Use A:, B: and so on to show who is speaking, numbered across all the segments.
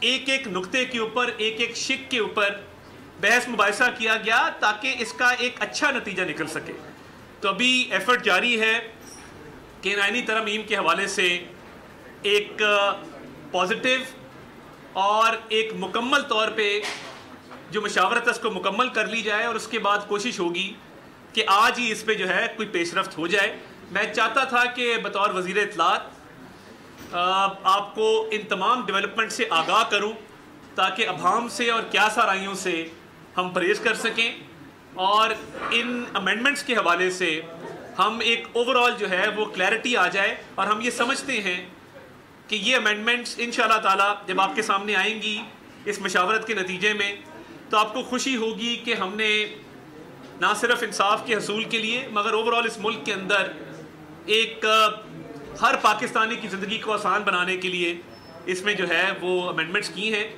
A: ایک ایک نقطے کے اوپر, ایک ایک شک کے اوپر بحث مباحثہ کیا گیا تاکہ اس کا ایک اچھا نتیجہ نکل سکے. تو ابھی ایفرٹ جاری ہے کہ آئینی ترمیم کے حوالے سے ایک پازیٹیو اور ایک مکمل طور پہ جو مشاورت ہے اس کو مکمل کر لی جائے, اور اس کے بعد کوشش ہوگی کہ آج ہی اس پہ جو ہے کوئی پیش رفت ہو جائے. میں چاہتا تھا کہ بطور وزیر اطلاعات آپ کو ان تمام ڈیولپمنٹ سے آگاہ کروں تاکہ ابہام سے اور قیاس آرائیوں سے ہم پرہیز کر سکیں, اور ان امینڈمنٹس کے حوالے سے ہم ایک اوور آل جو ہے وہ کلیئرٹی آ جائے. اور ہم یہ سمجھتے ہیں کہ یہ امینڈمنٹس انشاءاللہ تعالی جب آپ کے سامنے آئیں گی اس مشاورت کے نتیجے میں, تو آپ کو خوشی ہوگی کہ ہم نے نہ صرف انصاف کے حصول کے لیے مگر اوور آل اس ملک کے اندر ایک ہر پاکستانی کی زندگی کو آسان بنانے کے لیے اس میں جو ہے وہ امینڈمنٹس کی ہیں.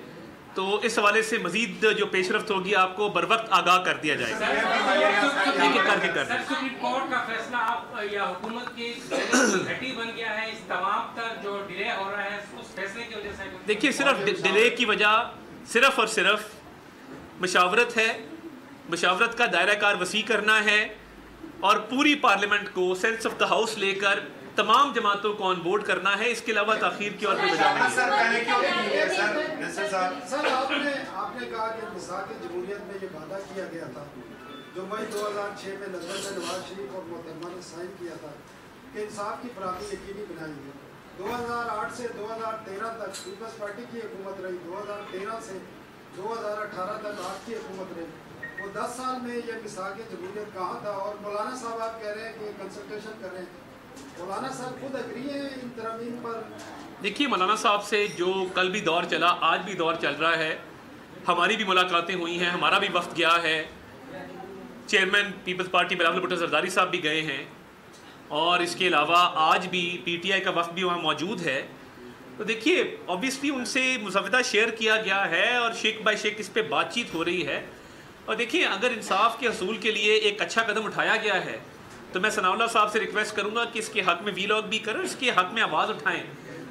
A: تو اس حوالے سے مزید جو پیش رفت ہوگی آپ کو بر وقت آگاہ کر دیا جائے گا.
B: سپریم کورٹ کا فیصلہ آپ یا حکومت کی گھٹی بن گیا ہے, اس تمام تک جو ڈیلے ہو رہا ہے اس فیصلے کی وجہ سے.
A: دیکھیے صرف ڈیلے کی وجہ صرف اور صرف مشاورت ہے. مشاورت کا دائرہ کار وسیع کرنا ہے اور پوری پارلیمنٹ کو سینس آف دا ہاؤس لے کر تمام جماعتوں کو آن بورڈ کرنا ہے. اس کے علاوہ تاخیر کی اور کوئی وجہ نہیں ہے.
C: سر آپ نے کہا کہ میثاق جمہوریت میں یہ وعدہ کیا گیا تھا جو مئی 2006 میں لندن میں نواز شریف اور محترمہ نے سائن کیا تھا کہ انصاف کی فراہمی یقینی بنائی گئی. 2008 سے 2013 تک پیپلز پارٹی کی حکومت رہی, 2013 سے 2018 تک آپ کی حکومت رہی. وہ 10 سال میں یہ میثاق جمہوریت کہاں تھا؟ اور مولانا صاحب آپ کہہ رہے ہیں کہ کنسلٹیشن کر رہے ہیں, مولانا صاحب خود اگری ہیں ان ترامیم پر؟
A: دیکھیے مولانا صاحب سے جو کل بھی دور چلا, آج بھی دور چل رہا ہے, ہماری بھی ملاقاتیں ہوئی ہیں, ہمارا بھی وفد گیا ہے, chairman Peoples Party Bilawal Bhutto Zardari صاحب بھی گئے ہیں, اور اس کے علاوہ آج بھی پی ٹی آئی کا وفد بھی وہاں موجود ہے. تو دیکھیے اوبیسلی ان سے مسودہ شیئر کیا گیا ہے اور شیک بائی شیک اس پہ بات چیت ہو رہی ہے. اور دیکھیے اگر انصاف کے حصول کے لیے ایک اچھا قدم اٹھایا گیا ہے تو میں ثناء اللہ صاحب سے ریکویسٹ کروں گا کہ اس کے حق میں وی لاگ بھی کریں, اس کے حق میں آواز اٹھائیں.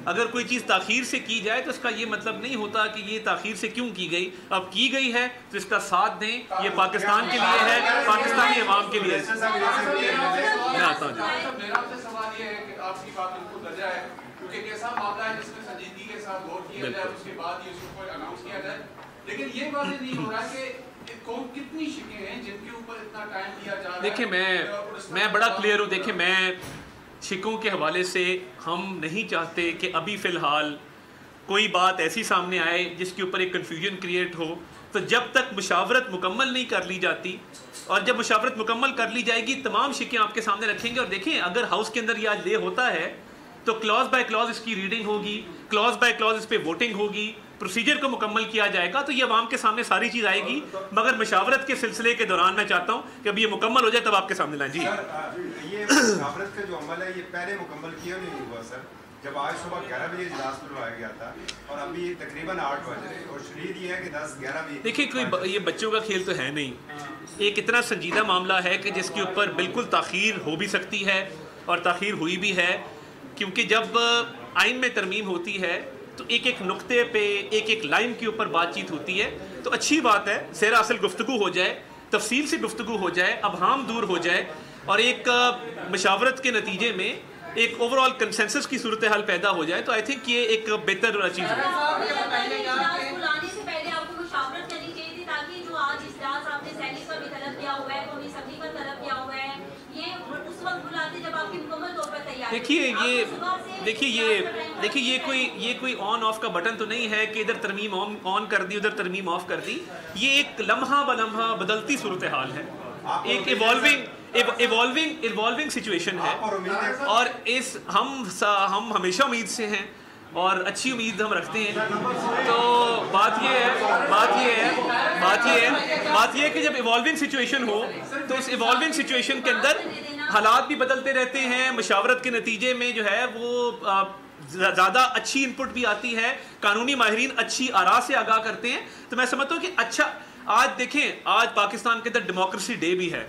A: اگر کوئی چیز تاخیر سے کی جائے تو اس کا یہ مطلب نہیں ہوتا کہ یہ تاخیر سے کیوں کی گئی. اب کی گئی ہے تو اس کا ساتھ دیں, یہ پاکستان کے لیے ہے, پاکستانی عوام کے لیے. میں آتا ہوں.
D: میرا آپ سے سوال یہ ہے کہ آپ کی بات بالکل درجہ ہے کیونکہ ایک ایسا معاملہ ہے جس میں سنجیدگی کے ساتھ غور کیا جائے, اس کے بعد ہی اس کو اناؤنس کیا جائے. لیکن یہ واضح نہیں ہو رہا کہ کون کتنی شکیں ہیں جن کے اوپر اتنا ٹائم لیا جا رہا ہے.
A: دیکھیں میں بڑا کلیئر ہوں. دیکھیں میں شکوں کے حوالے سے ہم نہیں چاہتے کہ ابھی فی الحال کوئی بات ایسی سامنے آئے جس کے اوپر ایک کنفیوژن کریٹ ہو. تو جب تک مشاورت مکمل نہیں کر لی جاتی, اور جب مشاورت مکمل کر لی جائے گی تمام شکیں آپ کے سامنے رکھیں گے. اور دیکھیں اگر ہاؤس کے اندر یہ آج لے ہوتا ہے تو کلاز بائی کلاز اس کی ریڈنگ ہوگی, کلاز بائی کلاز اس پہ ووٹنگ ہوگی, پروسیجر کو مکمل کیا جائے گا, تو یہ عوام کے سامنے ساری چیز آئے گی. مگر مشاورت کے سلسلے کے دوران میں چاہتا ہوں کہ اب یہ مکمل ہو جائے تب آپ کے سامنے لائیں. جی
E: یہ مشاورت کا جو عمل ہے یہ پہلے مکمل کیا نہیں ہوا سر, جب آج صبح 11 بجے اجلاس بلوایا گیا تھا اور ابھی تقریباً 8 بج رہے, اور شریر یہ ہے کہ 10-11 بجے.
A: دیکھیں کوئی یہ بچوں کا کھیل تو ہے نہیں. ایک اتنا سنجیدہ معاملہ ہے کہ جس کے اوپر بالکل تاخیر ہو بھی سکتی ہے اور تاخیر ہوئی بھی ہے, کیونکہ جب آئین میں ترمیم ہوتی ہے تو ایک ایک نقطے پہ ایک ایک لائن کے اوپر بات چیت ہوتی ہے. تو اچھی بات ہے سیر اصل گفتگو ہو جائے, تفصیل سے گفتگو ہو جائے, ابہام دور ہو جائے, اور ایک مشاورت کے نتیجے میں ایک اوور آل کنسنسس کی صورتحال پیدا ہو جائے. تو آئی تھنک یہ ایک بہتر چیز ہے. دیکھیے یہ کوئی آن آف کا بٹن تو نہیں ہے کہ ادھر ترمیم آن کر دی ادھر ترمیم آف کر دی. یہ ایک لمحہ بلمحہ بدلتی صورتحال ہے, ایک ایوالونگ سچویشن ہے, اور اس ہم ہمیشہ امید سے ہیں اور اچھی امید ہم رکھتے ہیں. تو بات یہ ہے کہ جب ایوالونگ سچویشن ہو تو اس ایوالونگ سچویشن کے اندر حالات بھی بدلتے رہتے ہیں. مشاورت کے نتیجے میں جو ہے وہ زیادہ اچھی انپٹ بھی آتی ہے, قانونی ماہرین اچھی آراء سے آگاہ کرتے ہیں. تو میں سمجھتا ہوں کہ اچھا آج دیکھیں آج پاکستان کے اندر ڈیموکریسی ڈے بھی ہے,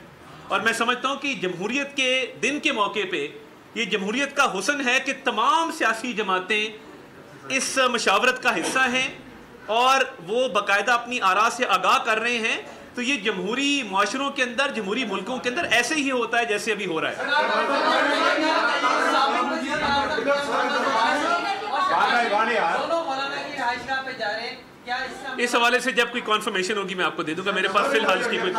A: اور میں سمجھتا ہوں کہ جمہوریت کے دن کے موقع پہ یہ جمہوریت کا حسن ہے کہ تمام سیاسی جماعتیں اس مشاورت کا حصہ ہیں, اور وہ باقاعدہ اپنی آراء سے آگاہ کر رہے ہیں. تو یہ جمہوری معاشروں کے اندر, جمہوری ملکوں کے اندر ایسے ہی ہوتا ہے جیسے ابھی ہو رہا ہے. اس حوالے سے جب کوئی کانفرمیشن ہوگی میں آپ کو دے دوں گا. میرے پاس فی الحال اس کی کوئی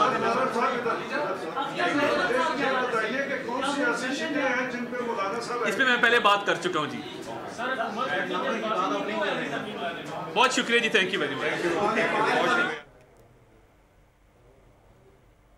A: اس پہ میں پہلے بات کر چکا ہوں جی. بہت شکریہ جی, تھینک یو ویری مچ.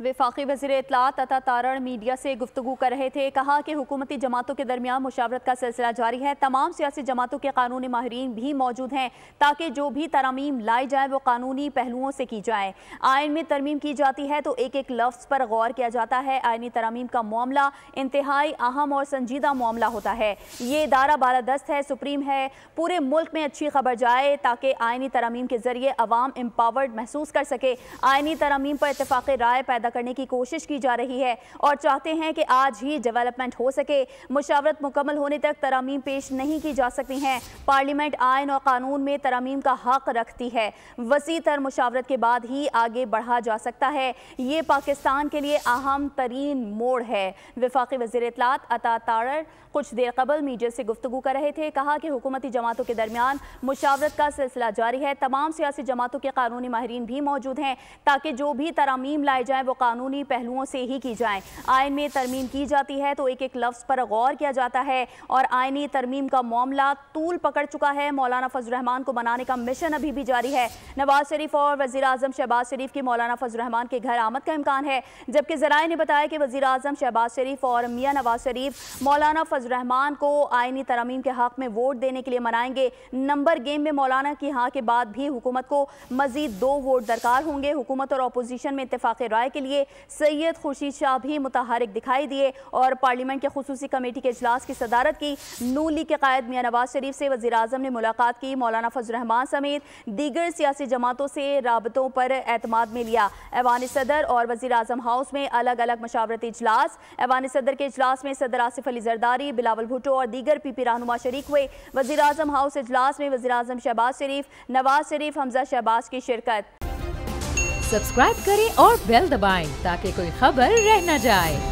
F: وفاقی وزیر اطلاعات عطا تارڑ میڈیا سے گفتگو کر رہے تھے. کہا کہ حکومتی جماعتوں کے درمیان مشاورت کا سلسلہ جاری ہے. تمام سیاسی جماعتوں کے قانونی ماہرین بھی موجود ہیں تاکہ جو بھی ترامیم لائی جائے وہ قانونی پہلوؤں سے کی جائے. آئین میں ترمیم کی جاتی ہے تو ایک ایک لفظ پر غور کیا جاتا ہے. آئینی ترامیم کا معاملہ انتہائی اہم اور سنجیدہ معاملہ ہوتا ہے. یہ ادارہ بالادست ہے, سپریم ہے. پورے ملک میں اچھی خبر جائے تاکہ آئینی ترامیم کے ذریعے عوام امپاورڈ محسوس کر سکے. آئینی ترامیم پر اتفاق رائے پیدا کرنے کی کوشش کی جا رہی ہے اور چاہتے ہیں کہ آج ہی ڈیولپمنٹ ہو سکے. مشاورت مکمل ہونے تک ترامیم پیش نہیں کی جا سکتی ہیں. پارلیمنٹ آئین اور قانون میں ترامیم کا حق رکھتی ہے. وسیع تر مشاورت کے بعد ہی آگے بڑھا جا سکتا ہے. یہ پاکستان کے لیے اہم ترین موڑ ہے. وفاقی وزیر اطلاعات عطا تارڑ کچھ دیر قبل میڈیا سے گفتگو کر رہے تھے. کہا کہ حکومتی جماعتوں کے درمیان مشاورت کا سلسلہ جاری ہے. تمام سیاسی جماعتوں کے قانونی ماہرین بھی موجود ہیں تاکہ جو بھی ترامیم لائے جائیں وہ قانونی پہلوؤں سے ہی کی جائیں. آئین میں ترمیم کی جاتی ہے تو ایک ایک لفظ پر غور کیا جاتا ہے اور آئینی ترمیم کا معاملہ طول پکڑ چکا ہے. مولانا فضل الرحمان کو منانے کا مشن ابھی بھی جاری ہے. نواز شریف اور وزیر اعظم شہباز شریف کی مولانا فضل الرحمان کے گھر آمد کا امکان ہے, جبکہ ذرائع نے بتایا کہ وزیر اعظم شہباز شریف اور میاں نواز شریف مولانا فضل الرحمان کو آئینی ترامیم کے حق میں ووٹ دینے کے لیے منائیں گے. نمبر گیم میں مولانا کی ہاں کے بعد بھی حکومت کو مزید 2 ووٹ درکار ہوں گے. حکومت اور اپوزیشن میں اتفاق رائے کے لیے سید خورشید شاہ بھی متحرک دکھائی دیے اور پارلیمنٹ کے خصوصی کمیٹی کے اجلاس کی صدارت کی. نون لیگ کے قائد میاں نواز شریف سے وزیر اعظم نے ملاقات کی. مولانا فضل الرحمان سمیت دیگر سیاسی جماعتوں سے رابطوں پر اعتماد میں لیا. ایوان صدر اور وزیر اعظم ہاؤس میں الگ الگ مشاورتی اجلاس. ایوان صدر کے اجلاس میں صدر آصف علی زرداری, بلاول بھٹو اور دیگر پی پی رہنما شریک ہوئے. وزیر اعظم ہاؤس اجلاس میں وزیر اعظم شہباز شریف, نواز شریف, حمزہ شہباز کی شرکت.
G: سبسکرائب کریں اور بیل دبائیں تاکہ کوئی خبر رہ نہ جائے.